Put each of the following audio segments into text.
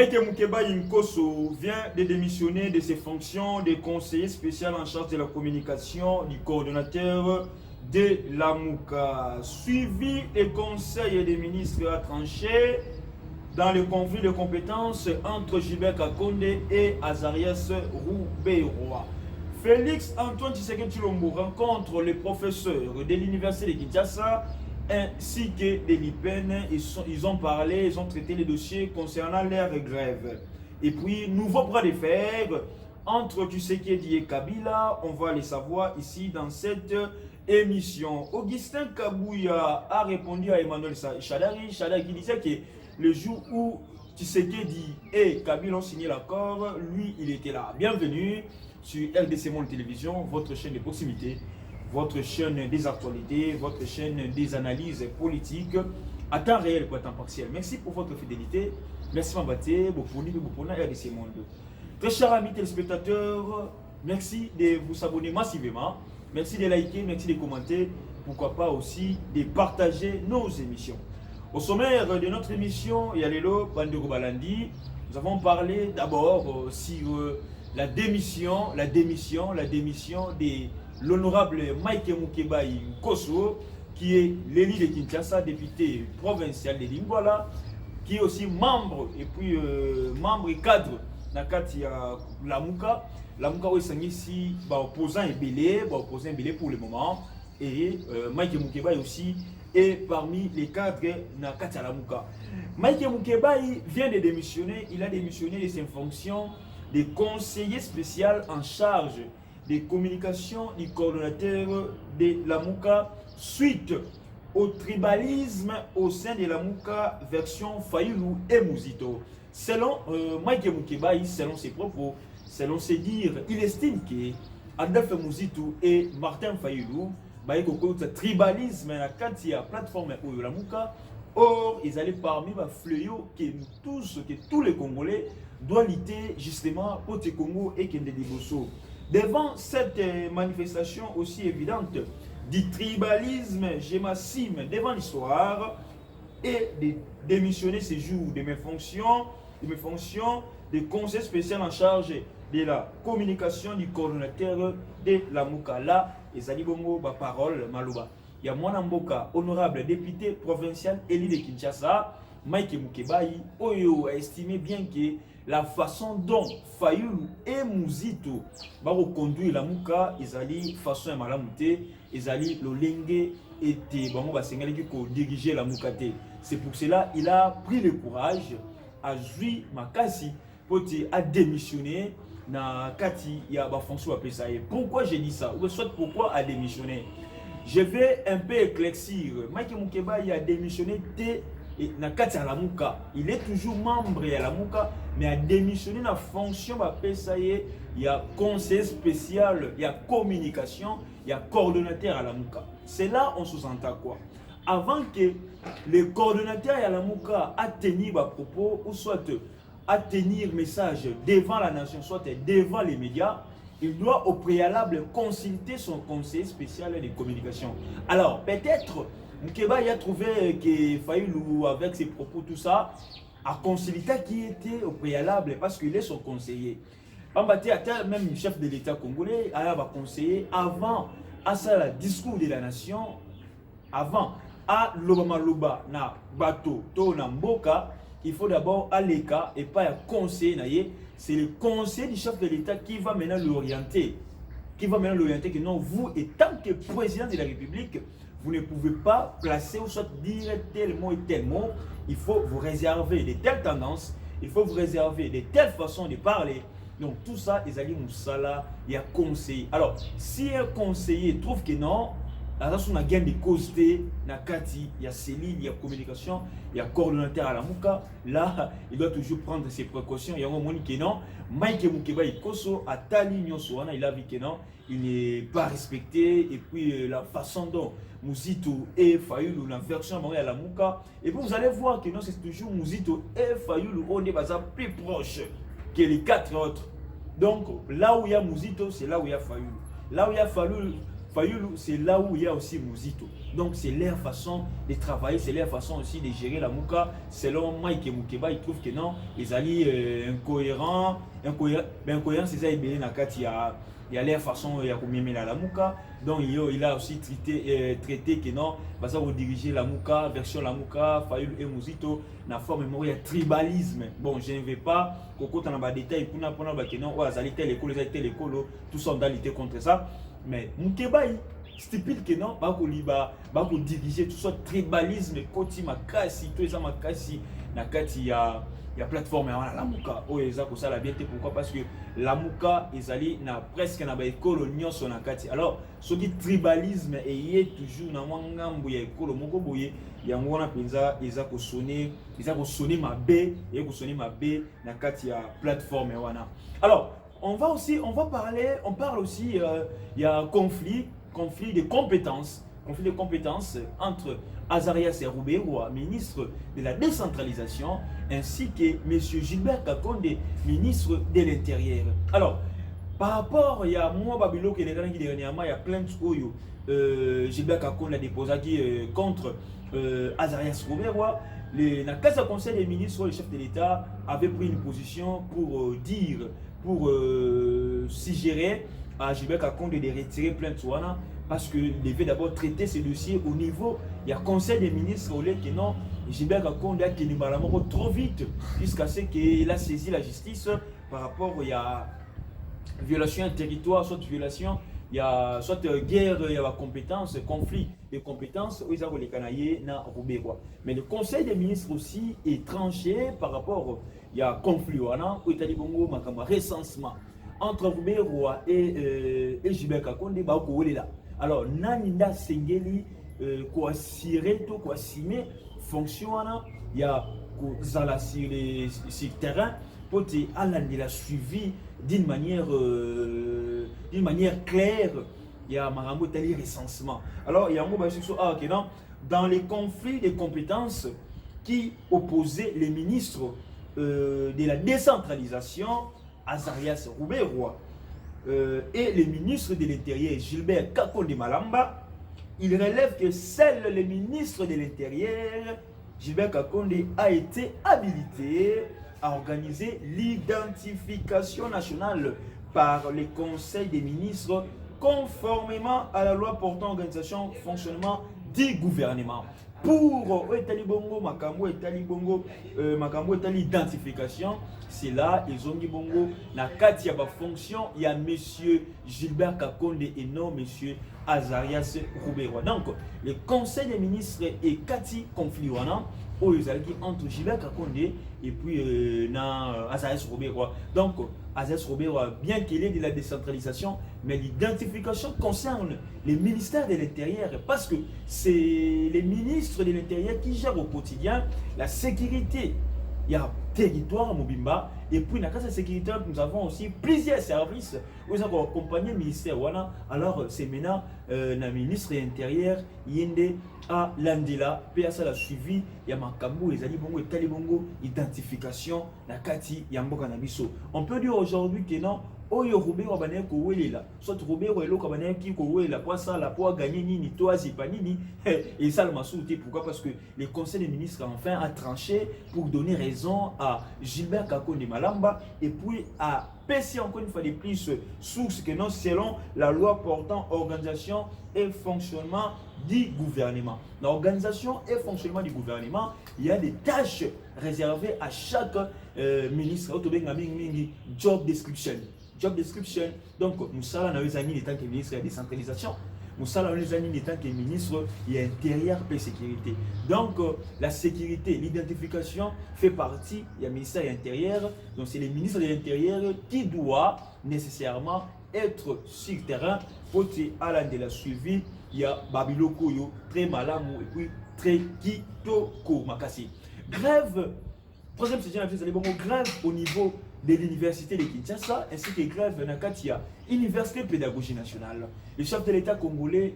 Mike Mukeba Inkoso vient de démissionner de ses fonctions de conseiller spécial en charge de la communication du coordonnateur de la MOUCA. Suivi des conseils des ministres à trancher dans le conflit de compétences entre Gilbert Kakonde et Azarias Roubeiroi. Félix Antoine Tshisekedi Tshilombo rencontre les professeurs de l'université de Kinshasa ainsi que de l'IPN. Ils ont parlé, ils ont traité les dossiers concernant leur grève. Et puis, nouveau bras de fer entre Tshisekedi et Kabila, on va les savoir ici dans cette émission. Augustin Kabouya a répondu à Emmanuel Shadari qui disait que le jour où Tshisekedi et Kabila ont signé l'accord, lui, il était là. Bienvenue sur RDC Monde Télévision, votre chaîne de proximité, votre chaîne des actualités, votre chaîne des analyses politiques à temps réel ou à temps partiel. Merci pour votre fidélité. Merci Mambaté, Boponi, Bopona, RDC Monde. Très chers amis téléspectateurs, merci de vous abonner massivement. Merci de liker, merci de commenter. Pourquoi pas aussi de partager nos émissions. Au sommaire de notre émission, Yalelo Bandego Balandi, nous avons parlé d'abord sur la démission de l'honorable Mike Mukeba Inkoso, qui est l'élu de Kinshasa, député provincial de Lingwala, qui est aussi membre et puis membre et cadre de la MOUCA. La MOUCA est ici, opposant et belé pour le moment. Et Mike Mukeba aussi est parmi les cadres de la MOUCA. Mike Mukeba vient de démissionner, il a démissionné de ses fonctions de conseiller spécial en charge des communications du coordonnateur de la MOUCA suite au tribalisme au sein de la MOUCA version Fayulu et Mouzito. Selon Mike Mukeba, selon ses propos, selon ses dires, il estime que Adolphe Mouzito et Martin Fayulu tribalisme na kati ya plateforme de la MOUCA. Or, ils allaient parmi les fléaux que tous les Congolais doivent lutter justement pour le Congo et Kende Liboso. Devant cette manifestation aussi évidente du tribalisme gémassime devant l'histoire et de démissionner ces jours de mes fonctions de conseil spécial en charge de la communication du coordonnateur de la MOUCA. Là, et ça dit bongo ba parole malouba. Il y a Mwana Mboka, honorable député provincial élu de Kinshasa, Mike Mukeba, Oyo a estimé bien que la façon dont Fayulu et Mouzito vont conduire la MOUCA, ils allaient façon malamute, ils allaient le lengue et bango ba sengeli qui diriger la MOUCA. C'est pour cela il a pris le courage à jouer makasi pour à démissionner na kati ya ba fonction appelé ça. Pourquoi j'ai dit ça ou soit pourquoi a démissionné? Je vais un peu éclaircir. Mike Mukeba a démissionné na kati ya la MOUCA. Il est toujours membre de la MOUCA mais a démissionné na fonction appelé ça. Il y a conseiller spécial, il y a communication, il y a coordonnateur à la MOUCA. C'est là on sous-entend quoi? Avant que le coordonnateur à la MOUCA a tenu ba propos ou soit à tenir message devant la nation, soit devant les médias, il doit au préalable consulter son conseiller spécial de communication. Alors, peut-être, Mukeba a trouvé que Fayulu, avec ses propos, tout ça, a consulté qui était au préalable parce qu'il est son conseiller. Même le chef de l'État congolais a conseillé avant à ça le discours de la nation, avant à Lobama na bateau, to na mboka. Il faut d'abord aller et pas un conseiller. C'est le conseiller du chef de l'État qui va maintenant l'orienter. Que non, vous, étant que président de la République, vous ne pouvez pas placer ou soit dire tel mot et tel mot. Il faut vous réserver de telles tendances. Il faut vous réserver de telles façons de parler. Donc tout ça, ils allaient moussala, il y a conseiller. Alors, si un conseiller trouve que non, là, on a gain de causes, il y a cellule, il y a communication, il y a coordonnateur à la MOUCA. Là, il doit toujours prendre ses précautions. Il y a un moment que non, Mike Mukeba Ikoso a tali nyonsoana, il a vu que non, il n'est pas respecté. Et puis la façon dont Mouzito et Fayulu, la version à la MOUCA. Et puis vous allez voir que non, c'est toujours Mouzito et Fayulu, on est plus proche que les quatre autres. Donc là où il y a Mouzito, c'est là où il y a Fayulu. Là où il y a Fayulu, c'est là où il y a aussi Muzito. Donc c'est leur façon de travailler, c'est leur façon aussi de gérer la Mouka. Selon Mike Mukeba, il trouve que non, les alliés incohérents, c'est ça, il y a leur façon, il y a combien la Mouka. Donc il a aussi traité que non, ça va diriger la Mouka, version la Mouka, Fayulu et Muzito, na forme il y a tribalisme. Bon, je ne vais pas, Koko dans les détails, pour que non, tout ça, on doit lutter contre ça. Mais Mukeba, stipule que non, va diriger tout ça, tribalisme, koti makasi, tout ça makasi, nakati ya plateforme ya la Mouka. Oh, eza ko sala bien, pourquoi? Parce que la Mouka ezali na presque na ba école nyonso nakati. Alors, ce qui tribalisme est toujours na ngambu ya école moko boye, yango na penza eza ko sonner mabe, et ko sonner mabe nakati ya plateforme wana. Alors, on parle aussi, il y a un conflit de compétences entre Azarias Rouberoa, ministre de la décentralisation, ainsi que M. Gilbert Kakonde, ministre de l'Intérieur. Alors, par rapport, il y a moi, Babilo, qui est dernièrement, il y a plein de choses, Gilbert Kakonde a déposé contre Azarias Rouberoa. La Casa Conseil des ministres, le chef de l'État avait pris une position pour suggérer à Gilbert Kakonde de retirer plainte Souana parce qu'il devait d'abord traiter ce dossier au niveau, il y a conseil des ministres au lieu que non, Gilbert Kakonde a tenu trop vite jusqu'à ce qu'il a saisi la justice par rapport il y a violation de territoire, soit violation, il y a soit guerre, il y a compétence, conflit de compétences, où ils ont les canaillés na Rouberoa. Mais le conseil des ministres aussi est tranché par rapport, il y a conflit, où il y a un recensement entre Rouberoa et Gilbert Kakonde, là. Alors, Naninda Sengeli, quoi cirer tout, quoi cimer, fonction, il y a Zala sur le terrain, pour te aller la suivi d'une manière claire. Il y a Marambo Tali recensement. Alors, il y a un mot dans les conflits de compétences qui opposaient les ministres de la décentralisation, Azarias Rouberoa, et les ministres de l'Intérieur, Gilbert Kakonde Malamba, il relève que seul le ministre de l'Intérieur, Gilbert Kakonde, a été habilité à organiser l'identification nationale par le Conseil des ministres conformément à la loi portant organisation fonctionnement du gouvernement. Pour Makambo identification, c'est là ils ont dit bongo na katia ba fonction il y a monsieur Gilbert Kakonde et non monsieur Azarias Rouberoa. Donc le conseil des ministres et Kati conflit entre Gilbert Kakonde et puis Azarias Rouberoa. Donc Azarias Rouberoa, bien qu'il ait de la décentralisation, mais l'identification concerne les ministères de l'Intérieur parce que c'est les ministres de l'Intérieur qui gèrent au quotidien la sécurité. Il y a territoire à Mobimba et puis dans la case sécurité nous avons aussi plusieurs services où ils ont accompagné le ministère. Alors c'est maintenant le ministre de l'Intérieur Yende à Landila PSA l'a suivi. Il y a Makambo, les Alibongo et Talibongo, identification, la Kati, Yamboka Nabiso. On peut dire aujourd'hui que non. Oyo Rouberoa banaye kowelela soit Rouberoa eloko banaye ki kowelela pour ça la pour gagner nini toi zipa nini et ça le masouté. Pourquoi? Parce que le conseil des ministres enfin a tranché pour donner raison à Gilbert Kakonde Malamba et puis à PC encore une fois de plus source que non selon la loi portant organisation et fonctionnement du gouvernement. L'organisation et fonctionnement du gouvernement, il y a des tâches réservées à chaque ministre. Job description. Job description. Donc, nous sommes dans les années en tant que ministre de la décentralisation. Nous sommes dans les années en tant que ministre de l'Intérieur et sécurité. Donc, la sécurité, l'identification fait partie du ministère de l'Intérieur. Donc, c'est le ministre de l'Intérieur qui doit nécessairement être sur le terrain pour aller de la suivi. Il y a Babiloko, très malamou et puis très kitoko makasi. Grève, troisième session, grève au niveau de l'université de Kinshasa ainsi que grève Nakatia, Université Pédagogie Nationale. Le chef de l'État congolais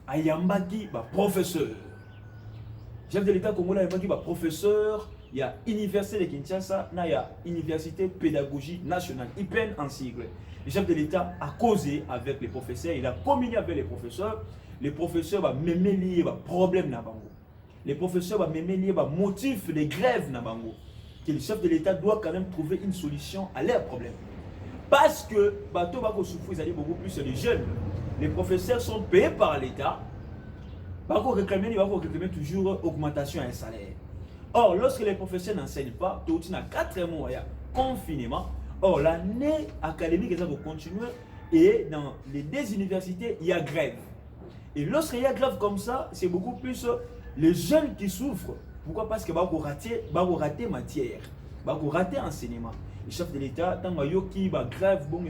Ayambaki, professeur. Le chef de l'État congolais Ayambaki, professeur, il y a Université de Kinshasa, il y a Université Pédagogie Nationale, IPEN en sigle. Le chef de l'État a causé avec les professeurs, il a communiqué avec les professeurs vont même lier des problèmes na bango. Les professeurs vont même lier des motifs de grève na bango. Que le chef de l'État doit quand même trouver une solution à leurs problèmes. Parce que bateau va souffrir, ils beaucoup plus les jeunes. Les professeurs sont payés par l'État. Il va réclamer toujours augmentation à un salaire. Or, lorsque les professeurs n'enseignent pas, tout il y a 4 mois, il y a confinement. Or, l'année académique va continuer et dans les 2 universités, il y a grève. Et lorsqu'il y a grève comme ça, c'est beaucoup plus les jeunes qui souffrent. Pourquoi? Parce que va rater matière, va rater enseignement. Le chef de l'État, tant qu'il y a grève, bon,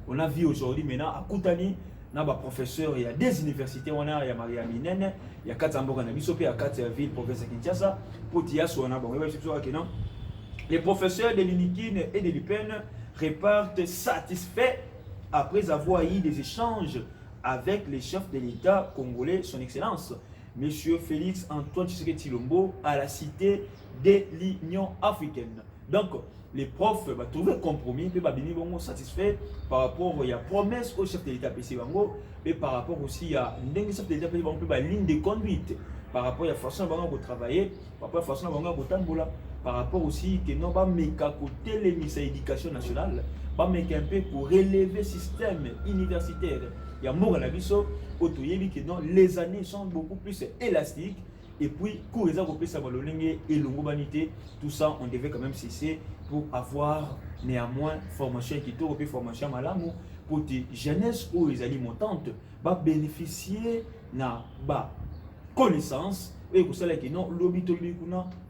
on a vu aujourd'hui maintenant à Koutani, il y a des professeurs, il y a des universités, il y a Maria Minene, il y a 4 Amboka Nabisope, il y a 4 villes, professeur Kinshasa, pour Tiasso, les professeurs de l'UNIKIN et de l'UPEN repartent satisfaits après avoir eu des échanges avec les chefs de l'État congolais, son Excellence, M. Félix Antoine Tshisekedi Tshilombo, à la cité de l'Union africaine. Donc, les profs vont trouver un compromis, puis vont satisfaits par rapport à la promesse au chef de l'État PC Bango, et par rapport aussi à une chef de l'État PC Bango, la ligne de conduite, par rapport à la façon dont on travailler, par rapport à la façon dont on tambola, par rapport aussi que nous avons côté l'éducation nationale, un peu pour relever le système universitaire. Il y a mort à la biso, les années sont beaucoup plus élastiques. Et puis, pour les et l'humanité, tout ça, on devait quand même cesser pour avoir néanmoins formation qui est formation malamou pour des jeunesses ou les aliments montantes, bénéficier de connaissance. Et pour cela qui non, l'objet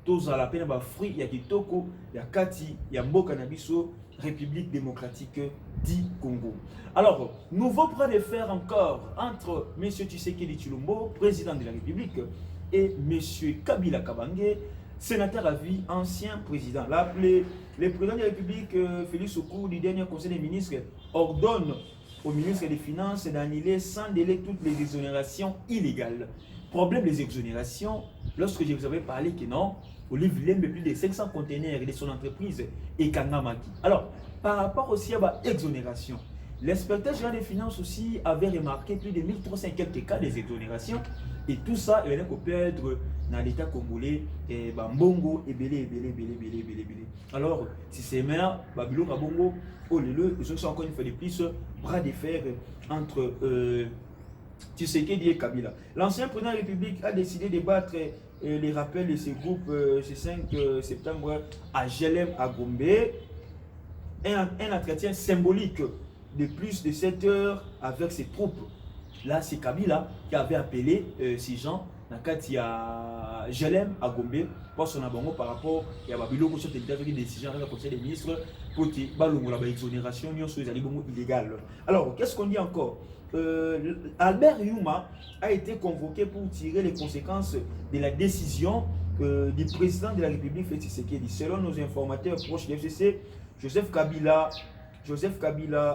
tous à la peine, fruit, il y a Kitoko, il y a Kati, il y a Mbokanabiso, République démocratique du Congo. Alors, nouveau point de faire encore entre M. Tshisekedi Tshilombo, président de la République, et M. Kabila Kabange, sénateur à vie, ancien président. Là, le président de la République, Félix, au cours du dernier conseil des ministres, ordonne au ministre des Finances d'annuler sans délai toutes les exonérations illégales. Problème des exonérations, lorsque je vous avais parlé que non, Olivier Lembe plus de 500 conteneurs de son entreprise et Kangamaki. Alors, par rapport aussi à l'exonération, l'inspecteur général des finances aussi avait remarqué plus de 1300 quelques cas des exonérations. Et tout ça, il y a qu'on perdre dans l'État congolais, et Mbongo, et belé. Alors, si c'est maintenant, Babylon, Bongo, ils sont encore une fois de plus bras de fer entre Tshisekedi et Kabila. L'ancien président de la République a décidé de battre les rappels de ces groupes ce 5 septembre à Jelem, à Gombe. Un entretien symbolique de plus de 7 heures avec ses troupes. Là, c'est Kabila qui avait appelé ces gens à Jelem, à Gombe, pour son abonnement par rapport à Babylon, pour cette décision avec le Conseil des ministres pour que l'exonération soit illégale. Alors, qu'est-ce qu'on dit encore? Albert Youma a été convoqué pour tirer les conséquences de la décision du président de la République, Félix Tshisekedi. Selon nos informateurs proches de l'FCC, Joseph Kabila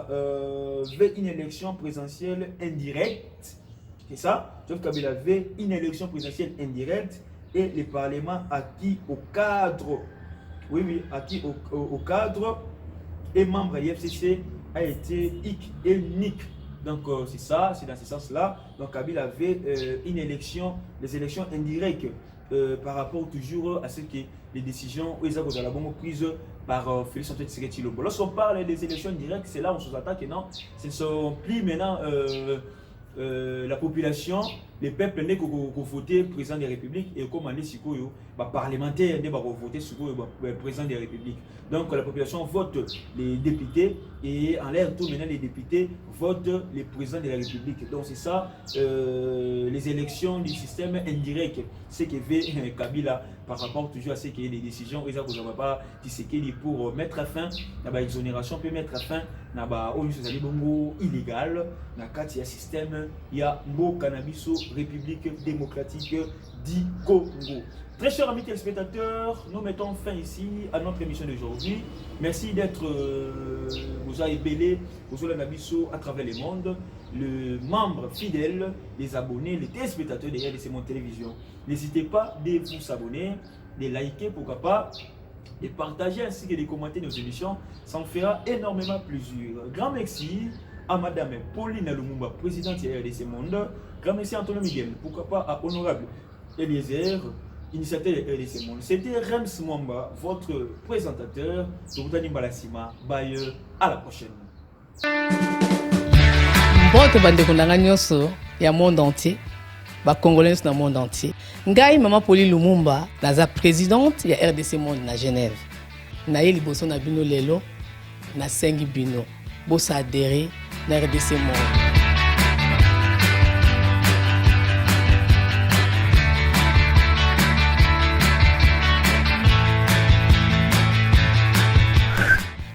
veut une élection présidentielle indirecte. C'est ça? Joseph Kabila veut une élection présidentielle indirecte et le Parlement acquis au cadre. Acquis au cadre et membre de l'FCC a été hic et nick. Donc c'est ça, c'est dans ce sens-là. Donc Kabila avait une élection, les élections indirectes par rapport toujours à ce que les décisions prises par Félix Antoine Tshisekedi Tshilombo. Lorsqu'on parle des élections indirectes, c'est là où on se attaque, non, ce ne sont plus maintenant la population, les peuples qui ont voté président de la République et comme on dit, parlementaires qui ont voté président de la République. Donc la population vote les députés et en l'air tout maintenant les députés votent les présidents de la République. Donc c'est ça, les élections du système indirect, ce qui veut Kabila par rapport toujours à ce qu'il y a des décisions, ils n'ont pas dit pour mettre fin à l'exonération, peut mettre fin à illégal, dans le système, il y a un cannabis République démocratique du Congo. Très chers amis téléspectateurs, nous mettons fin ici à notre émission d'aujourd'hui. Merci d'être vous avez belé, vous avez l'abisso à travers le monde, le membre fidèle, les abonnés, les téléspectateurs de RDC Monde Télévision. N'hésitez pas de vous abonner, de liker, pourquoi pas, de partager ainsi que de commenter nos émissions. Ça en fera énormément plaisir. Grand merci à Madame Pauline Lumumba, présidente de RDC Monde. Grand merci à Antonio Miguel, pourquoi pas à Honorable Eliezer, initiateur de RDC Monde. C'était Rems Mwamba, votre présentateur. Toutani Balasima, Baye, à la prochaine. Bonjour bandeko nanga nyonso ya monde entier, ba congolais dans le monde entier. Ngai Maman Pauline Lumumba, naza présidente ya RDC Monde na Genève. Na ye liboso na bino lelo, na sengi bino. Bosa adhérer na RDC Monde.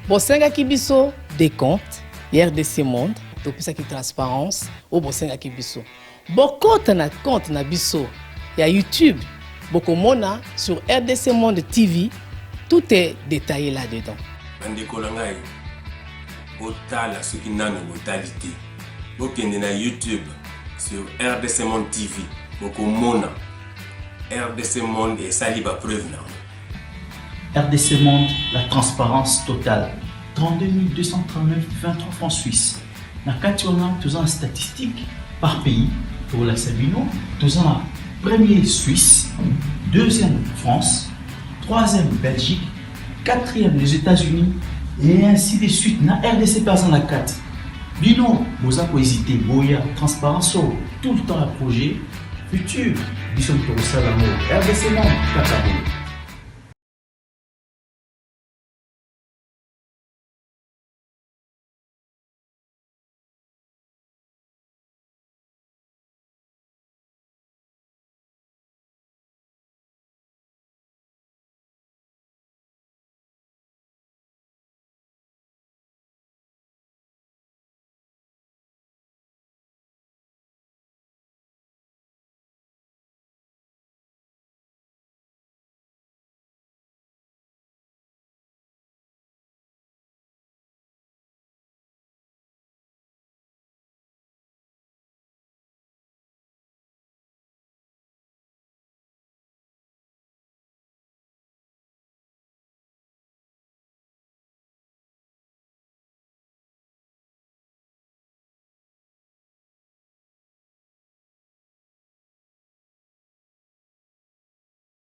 Bosenga kibiso des comptes, RDC Monde, depuis ça qui transparence, au bosenga kibiso. Bokota na compte na biso, il y a YouTube, beaucoup mona sur RDC Monde TV, tout est détaillé là-dedans. Bandeko langai, botala ce qui n'a pas totalité. Bokende na YouTube sur RDC Monde TV, beaucoup mona RDC Monde et saliba preuve na. RDC Monde, la transparence totale. 32 239 23 francs suisses. Dans 4 ans, nous avons une statistique par pays. Pour la Sabino, nous avons premier Suisse, deuxième France, troisième Belgique, quatrième les États-Unis, et ainsi de suite. Dans RDC, par exemple, la 4. Bino, vous avez hésité, Boya, transparence, tout le temps à projet, futur. Nous sommes pour ça l'amour. RDC Monde, Kakabo.